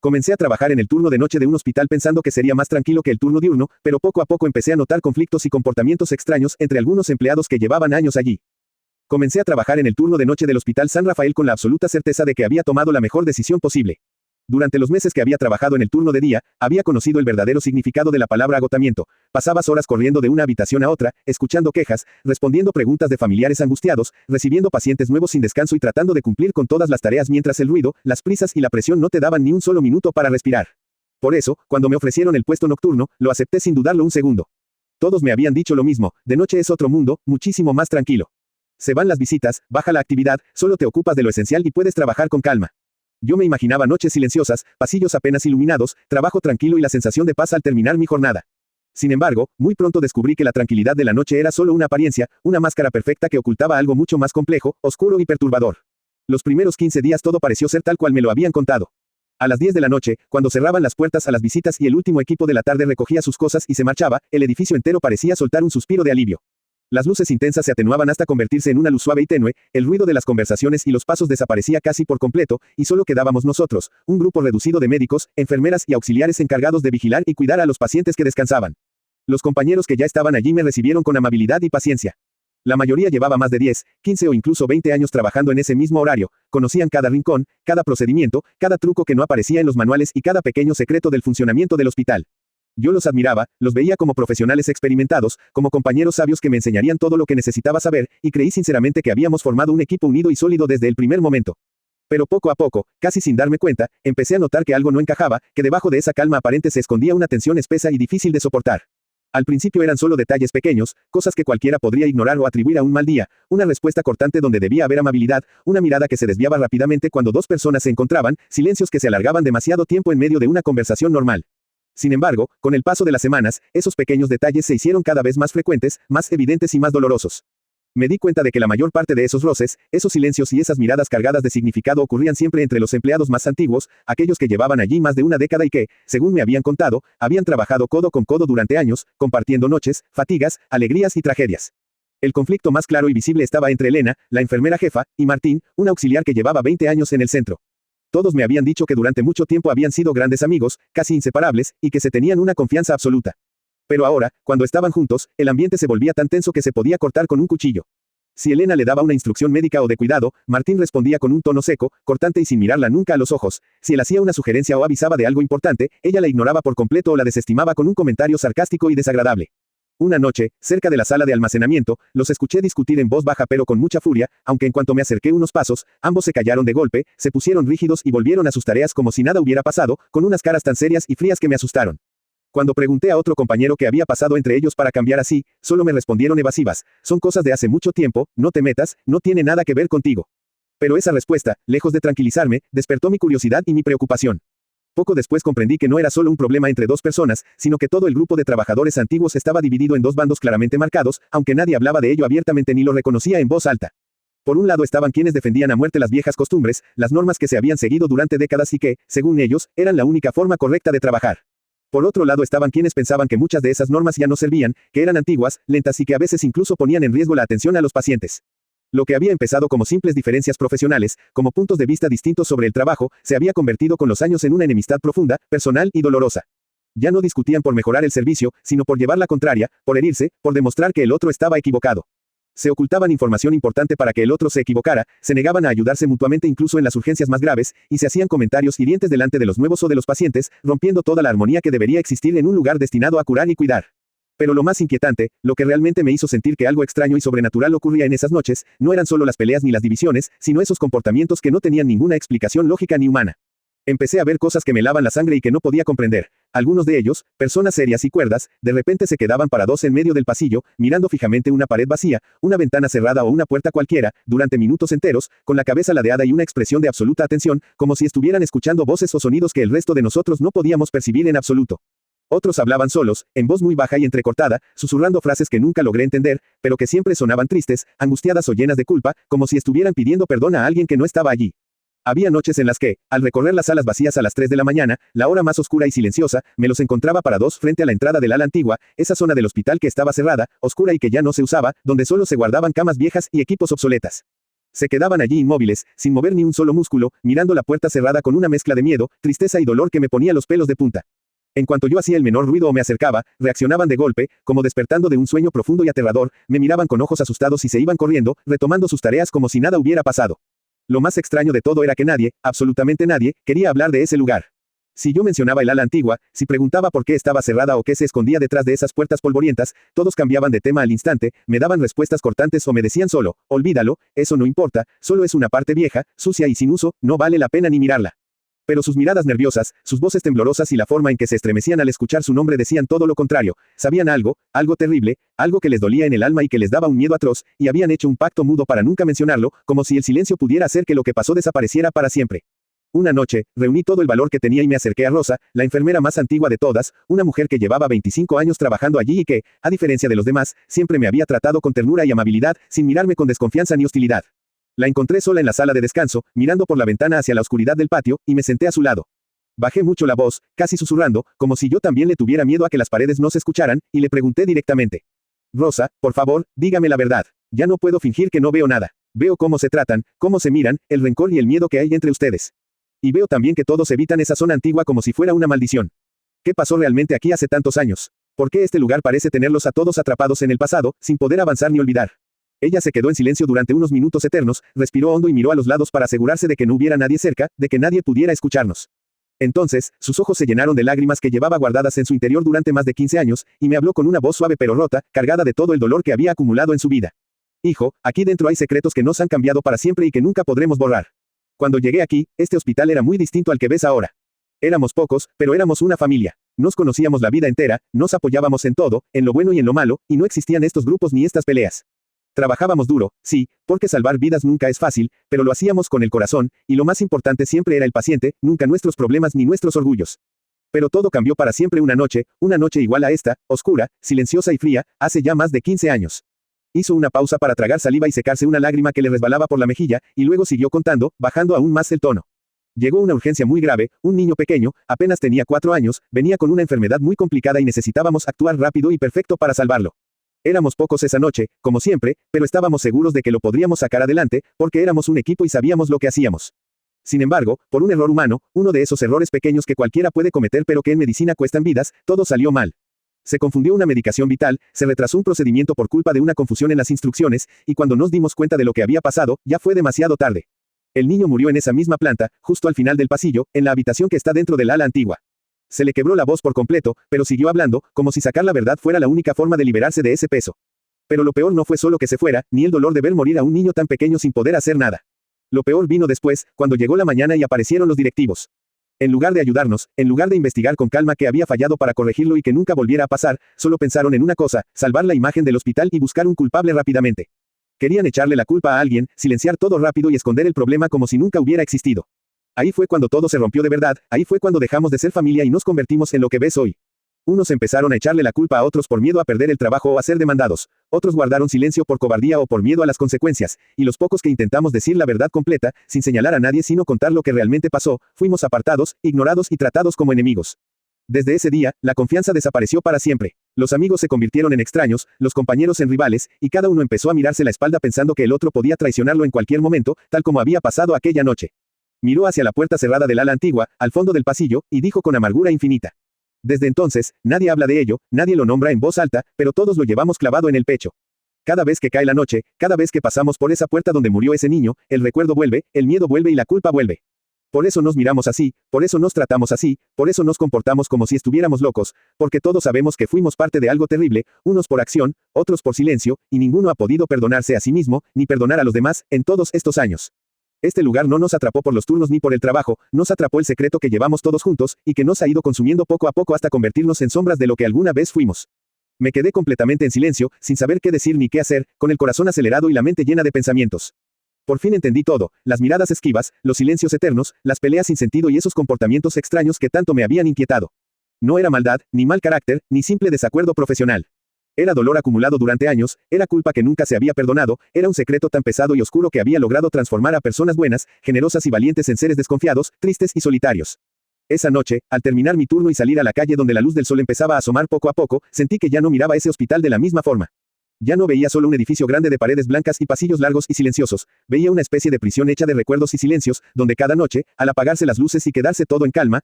Comencé a trabajar en el turno de noche de un hospital pensando que sería más tranquilo que el turno diurno, pero poco a poco empecé a notar conflictos y comportamientos extraños entre algunos empleados que llevaban años allí. Comencé a trabajar en el turno de noche del Hospital San Rafael con la absoluta certeza de que había tomado la mejor decisión posible. Durante los meses que había trabajado en el turno de día, había conocido el verdadero significado de la palabra agotamiento. Pasabas horas corriendo de una habitación a otra, escuchando quejas, respondiendo preguntas de familiares angustiados, recibiendo pacientes nuevos sin descanso y tratando de cumplir con todas las tareas mientras el ruido, las prisas y la presión no te daban ni un solo minuto para respirar. Por eso, cuando me ofrecieron el puesto nocturno, lo acepté sin dudarlo un segundo. Todos me habían dicho lo mismo, de noche es otro mundo, muchísimo más tranquilo. Se van las visitas, baja la actividad, solo te ocupas de lo esencial y puedes trabajar con calma. Yo me imaginaba noches silenciosas, pasillos apenas iluminados, trabajo tranquilo y la sensación de paz al terminar mi jornada. Sin embargo, muy pronto descubrí que la tranquilidad de la noche era solo una apariencia, una máscara perfecta que ocultaba algo mucho más complejo, oscuro y perturbador. Los primeros 15 días todo pareció ser tal cual me lo habían contado. A las 10 de la noche, cuando cerraban las puertas a las visitas y el último equipo de la tarde recogía sus cosas y se marchaba, el edificio entero parecía soltar un suspiro de alivio. Las luces intensas se atenuaban hasta convertirse en una luz suave y tenue, el ruido de las conversaciones y los pasos desaparecía casi por completo, y solo quedábamos nosotros, un grupo reducido de médicos, enfermeras y auxiliares encargados de vigilar y cuidar a los pacientes que descansaban. Los compañeros que ya estaban allí me recibieron con amabilidad y paciencia. La mayoría llevaba más de 10, 15 o incluso 20 años trabajando en ese mismo horario, conocían cada rincón, cada procedimiento, cada truco que no aparecía en los manuales y cada pequeño secreto del funcionamiento del hospital. Yo los admiraba, los veía como profesionales experimentados, como compañeros sabios que me enseñarían todo lo que necesitaba saber, y creí sinceramente que habíamos formado un equipo unido y sólido desde el primer momento. Pero poco a poco, casi sin darme cuenta, empecé a notar que algo no encajaba, que debajo de esa calma aparente se escondía una tensión espesa y difícil de soportar. Al principio eran solo detalles pequeños, cosas que cualquiera podría ignorar o atribuir a un mal día, una respuesta cortante donde debía haber amabilidad, una mirada que se desviaba rápidamente cuando dos personas se encontraban, silencios que se alargaban demasiado tiempo en medio de una conversación normal. Sin embargo, con el paso de las semanas, esos pequeños detalles se hicieron cada vez más frecuentes, más evidentes y más dolorosos. Me di cuenta de que la mayor parte de esos roces, esos silencios y esas miradas cargadas de significado ocurrían siempre entre los empleados más antiguos, aquellos que llevaban allí más de una década y que, según me habían contado, habían trabajado codo con codo durante años, compartiendo noches, fatigas, alegrías y tragedias. El conflicto más claro y visible estaba entre Elena, la enfermera jefa, y Martín, un auxiliar que llevaba 20 años en el centro. Todos me habían dicho que durante mucho tiempo habían sido grandes amigos, casi inseparables, y que se tenían una confianza absoluta. Pero ahora, cuando estaban juntos, el ambiente se volvía tan tenso que se podía cortar con un cuchillo. Si Elena le daba una instrucción médica o de cuidado, Martín respondía con un tono seco, cortante y sin mirarla nunca a los ojos. Si él hacía una sugerencia o avisaba de algo importante, ella la ignoraba por completo o la desestimaba con un comentario sarcástico y desagradable. Una noche, cerca de la sala de almacenamiento, los escuché discutir en voz baja pero con mucha furia, aunque en cuanto me acerqué unos pasos, ambos se callaron de golpe, se pusieron rígidos y volvieron a sus tareas como si nada hubiera pasado, con unas caras tan serias y frías que me asustaron. Cuando pregunté a otro compañero qué había pasado entre ellos para cambiar así, solo me respondieron evasivas: son cosas de hace mucho tiempo, no te metas, no tiene nada que ver contigo. Pero esa respuesta, lejos de tranquilizarme, despertó mi curiosidad y mi preocupación. Poco después comprendí que no era solo un problema entre dos personas, sino que todo el grupo de trabajadores antiguos estaba dividido en dos bandos claramente marcados, aunque nadie hablaba de ello abiertamente ni lo reconocía en voz alta. Por un lado estaban quienes defendían a muerte las viejas costumbres, las normas que se habían seguido durante décadas y que, según ellos, eran la única forma correcta de trabajar. Por otro lado estaban quienes pensaban que muchas de esas normas ya no servían, que eran antiguas, lentas y que a veces incluso ponían en riesgo la atención a los pacientes. Lo que había empezado como simples diferencias profesionales, como puntos de vista distintos sobre el trabajo, se había convertido con los años en una enemistad profunda, personal y dolorosa. Ya no discutían por mejorar el servicio, sino por llevar la contraria, por herirse, por demostrar que el otro estaba equivocado. Se ocultaban información importante para que el otro se equivocara, se negaban a ayudarse mutuamente incluso en las urgencias más graves, y se hacían comentarios hirientes delante de los nuevos o de los pacientes, rompiendo toda la armonía que debería existir en un lugar destinado a curar y cuidar. Pero lo más inquietante, lo que realmente me hizo sentir que algo extraño y sobrenatural ocurría en esas noches, no eran solo las peleas ni las divisiones, sino esos comportamientos que no tenían ninguna explicación lógica ni humana. Empecé a ver cosas que me helaban la sangre y que no podía comprender. Algunos de ellos, personas serias y cuerdas, de repente se quedaban parados en medio del pasillo, mirando fijamente una pared vacía, una ventana cerrada o una puerta cualquiera, durante minutos enteros, con la cabeza ladeada y una expresión de absoluta atención, como si estuvieran escuchando voces o sonidos que el resto de nosotros no podíamos percibir en absoluto. Otros hablaban solos, en voz muy baja y entrecortada, susurrando frases que nunca logré entender, pero que siempre sonaban tristes, angustiadas o llenas de culpa, como si estuvieran pidiendo perdón a alguien que no estaba allí. Había noches en las que, al recorrer las salas vacías a las 3 de la mañana, la hora más oscura y silenciosa, me los encontraba parados frente a la entrada del ala antigua, esa zona del hospital que estaba cerrada, oscura y que ya no se usaba, donde solo se guardaban camas viejas y equipos obsoletas. Se quedaban allí inmóviles, sin mover ni un solo músculo, mirando la puerta cerrada con una mezcla de miedo, tristeza y dolor que me ponía los pelos de punta. En cuanto yo hacía el menor ruido o me acercaba, reaccionaban de golpe, como despertando de un sueño profundo y aterrador, me miraban con ojos asustados y se iban corriendo, retomando sus tareas como si nada hubiera pasado. Lo más extraño de todo era que nadie, absolutamente nadie, quería hablar de ese lugar. Si yo mencionaba el ala antigua, si preguntaba por qué estaba cerrada o qué se escondía detrás de esas puertas polvorientas, todos cambiaban de tema al instante, me daban respuestas cortantes o me decían solo, olvídalo, eso no importa, solo es una parte vieja, sucia y sin uso, no vale la pena ni mirarla. Pero sus miradas nerviosas, sus voces temblorosas y la forma en que se estremecían al escuchar su nombre decían todo lo contrario, sabían algo, algo terrible, algo que les dolía en el alma y que les daba un miedo atroz, y habían hecho un pacto mudo para nunca mencionarlo, como si el silencio pudiera hacer que lo que pasó desapareciera para siempre. Una noche, reuní todo el valor que tenía y me acerqué a Rosa, la enfermera más antigua de todas, una mujer que llevaba 25 años trabajando allí y que, a diferencia de los demás, siempre me había tratado con ternura y amabilidad, sin mirarme con desconfianza ni hostilidad. La encontré sola en la sala de descanso, mirando por la ventana hacia la oscuridad del patio, y me senté a su lado. Bajé mucho la voz, casi susurrando, como si yo también le tuviera miedo a que las paredes no se escucharan, y le pregunté directamente. Rosa, por favor, dígame la verdad. Ya no puedo fingir que no veo nada. Veo cómo se tratan, cómo se miran, el rencor y el miedo que hay entre ustedes. Y veo también que todos evitan esa zona antigua como si fuera una maldición. ¿Qué pasó realmente aquí hace tantos años? ¿Por qué este lugar parece tenerlos a todos atrapados en el pasado, sin poder avanzar ni olvidar? Ella se quedó en silencio durante unos minutos eternos, respiró hondo y miró a los lados para asegurarse de que no hubiera nadie cerca, de que nadie pudiera escucharnos. Entonces, sus ojos se llenaron de lágrimas que llevaba guardadas en su interior durante más de 15 años, y me habló con una voz suave pero rota, cargada de todo el dolor que había acumulado en su vida. Hijo, aquí dentro hay secretos que nos han cambiado para siempre y que nunca podremos borrar. Cuando llegué aquí, este hospital era muy distinto al que ves ahora. Éramos pocos, pero éramos una familia. Nos conocíamos la vida entera, nos apoyábamos en todo, en lo bueno y en lo malo, y no existían estos grupos ni estas peleas. Trabajábamos duro, sí, porque salvar vidas nunca es fácil, pero lo hacíamos con el corazón, y lo más importante siempre era el paciente, nunca nuestros problemas ni nuestros orgullos. Pero todo cambió para siempre una noche igual a esta, oscura, silenciosa y fría, hace ya más de 15 años. Hizo una pausa para tragar saliva y secarse una lágrima que le resbalaba por la mejilla, y luego siguió contando, bajando aún más el tono. Llegó una urgencia muy grave, un niño pequeño, apenas tenía 4 años, venía con una enfermedad muy complicada y necesitábamos actuar rápido y perfecto para salvarlo. Éramos pocos esa noche, como siempre, pero estábamos seguros de que lo podríamos sacar adelante, porque éramos un equipo y sabíamos lo que hacíamos. Sin embargo, por un error humano, uno de esos errores pequeños que cualquiera puede cometer pero que en medicina cuestan vidas, todo salió mal. Se confundió una medicación vital, se retrasó un procedimiento por culpa de una confusión en las instrucciones, y cuando nos dimos cuenta de lo que había pasado, ya fue demasiado tarde. El niño murió en esa misma planta, justo al final del pasillo, en la habitación que está dentro del ala antigua. Se le quebró la voz por completo, pero siguió hablando, como si sacar la verdad fuera la única forma de liberarse de ese peso. Pero lo peor no fue solo que se fuera, ni el dolor de ver morir a un niño tan pequeño sin poder hacer nada. Lo peor vino después, cuando llegó la mañana y aparecieron los directivos. En lugar de ayudarnos, en lugar de investigar con calma qué había fallado para corregirlo y que nunca volviera a pasar, solo pensaron en una cosa, salvar la imagen del hospital y buscar un culpable rápidamente. Querían echarle la culpa a alguien, silenciar todo rápido y esconder el problema como si nunca hubiera existido. Ahí fue cuando todo se rompió de verdad, ahí fue cuando dejamos de ser familia y nos convertimos en lo que ves hoy. Unos empezaron a echarle la culpa a otros por miedo a perder el trabajo o a ser demandados, otros guardaron silencio por cobardía o por miedo a las consecuencias, y los pocos que intentamos decir la verdad completa, sin señalar a nadie sino contar lo que realmente pasó, fuimos apartados, ignorados y tratados como enemigos. Desde ese día, la confianza desapareció para siempre. Los amigos se convirtieron en extraños, los compañeros en rivales, y cada uno empezó a mirarse la espalda pensando que el otro podía traicionarlo en cualquier momento, tal como había pasado aquella noche. Miró hacia la puerta cerrada del ala antigua, al fondo del pasillo, y dijo con amargura infinita. Desde entonces, nadie habla de ello, nadie lo nombra en voz alta, pero todos lo llevamos clavado en el pecho. Cada vez que cae la noche, cada vez que pasamos por esa puerta donde murió ese niño, el recuerdo vuelve, el miedo vuelve y la culpa vuelve. Por eso nos miramos así, por eso nos tratamos así, por eso nos comportamos como si estuviéramos locos, porque todos sabemos que fuimos parte de algo terrible, unos por acción, otros por silencio, y ninguno ha podido perdonarse a sí mismo, ni perdonar a los demás, en todos estos años. Este lugar no nos atrapó por los turnos ni por el trabajo, nos atrapó el secreto que llevamos todos juntos, y que nos ha ido consumiendo poco a poco hasta convertirnos en sombras de lo que alguna vez fuimos. Me quedé completamente en silencio, sin saber qué decir ni qué hacer, con el corazón acelerado y la mente llena de pensamientos. Por fin entendí todo, las miradas esquivas, los silencios eternos, las peleas sin sentido y esos comportamientos extraños que tanto me habían inquietado. No era maldad, ni mal carácter, ni simple desacuerdo profesional. Era dolor acumulado durante años, era culpa que nunca se había perdonado, era un secreto tan pesado y oscuro que había logrado transformar a personas buenas, generosas y valientes en seres desconfiados, tristes y solitarios. Esa noche, al terminar mi turno y salir a la calle donde la luz del sol empezaba a asomar poco a poco, sentí que ya no miraba ese hospital de la misma forma. Ya no veía solo un edificio grande de paredes blancas y pasillos largos y silenciosos, veía una especie de prisión hecha de recuerdos y silencios, donde cada noche, al apagarse las luces y quedarse todo en calma,